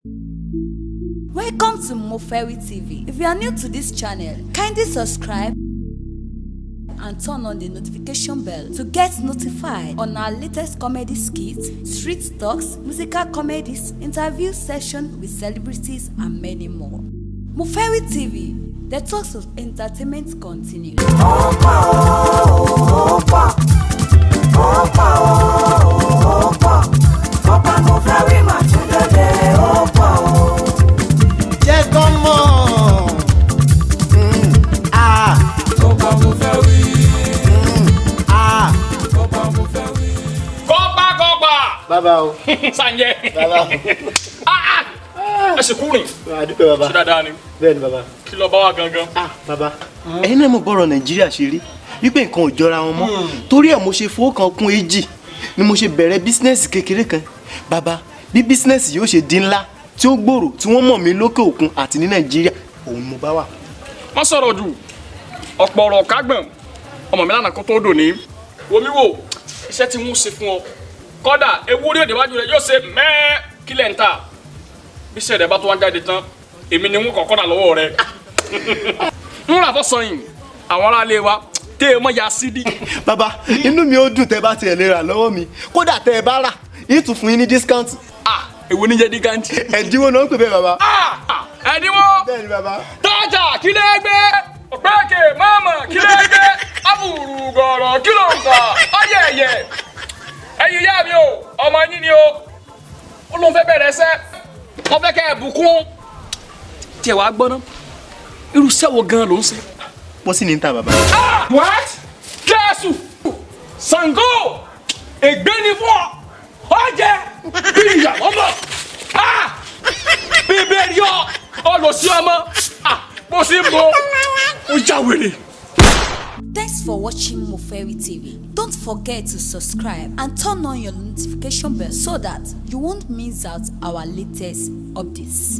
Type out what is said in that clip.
Welcome to Mofewi TV. If you are new to this channel, kindly subscribe and turn on the notification bell to get notified on our latest comedy skits, street talks, musical comedies, interview sessions with celebrities, and many more. Mofewi TV, the talks of entertainment continue. Baba o. Sanje. Baba. Ẹ ṣe kú rìn. Adúpẹ́ baba. Ṣé dáadáa ni? Bẹ́ẹ̀ni baba. Kí ló bá wá gangan? Baba. Ẹ̀yin náà mo bọ̀rọ̀ Nàìjíríà ṣe rí. Wípé nǹkan ò jọra wọn mọ́. Torí ẹ̀ mo ṣe fowó kan kún èjì ni mo ṣe bẹ̀rẹ̀ bísínẹ́sì kékeré kan. Baba, bí bísínẹ́sì yóò ṣe di ńlá tí ó gbòòrò tí wọ́n mọ̀ mí lókè òkun àti ní Nàìjíríà, òun mo bá wà. Má sọ̀rọ̀ jù. Ọ̀pọ̀ ọ̀rọ̀ kágbọ̀n. Ọmọ mi lánàá kó tó dòní. Wo mi wò, iṣẹ́ tí wọ́n ṣe fún ọ. Kódà ewúrẹ́ òde wájú rẹ̀ yóò ṣe mẹ́ẹ́ kílẹ̀ ń ta. Bí sẹ̀dẹ̀ bá tó wá jáde tán, èmi ni wọ́n kọ̀ọ̀kan rà lọ́wọ́ rẹ̀. Ń rà tó sọyìn, àwọn aráalé wa tẹ́ ẹ mọ́ ya sídí. Baba, inú mi ó dùn tẹ́ bá tiẹ̀ lè rà lọ́wọ́ mi. Kódà tẹ́ ẹ bá rà, yìí tún fún yín ní discount. Èwo ní jẹ́ dígáǹtì? Ẹ̀dínwó náà ń pè bẹ́ẹ̀ baba. Ẹ̀dínwó? Bẹ́ẹ̀ni baba. Tọ́jà kí lè gbé? Ọ̀pẹ́kẹ̀ mọ́mọ́ kí lè gbé? Abùrù gọ̀rọ̀ kí ló ń kà? Ọ̀yẹ̀yẹ̀. Ẹ̀yin ìyá mi o, ọmọ yín ni o. Ó lóun fẹ́ bẹ̀rẹ̀ ẹsẹ̀. Wọ́n fẹ́ kẹ́ ẹ̀ bùkún. Tí ẹ wàá gbọ́ ná, irú iṣẹ́ wo gan-an ló ń ṣe? Wọ́n sì ní ń ta baba. What? Jésù! Ṣàngó! Ègbé ni fún ọ! Ọ̀jẹ̀! Bí ìyàwó mọ̀! Bíbélì ọ! Ọlọ́sí ọmọ! Bó sì ń bọ̀! Ó já wèrè! Thanks for watching Mofewi TV. Don't forget to subscribe and turn on your notification bell so that you won't miss out our latest updates.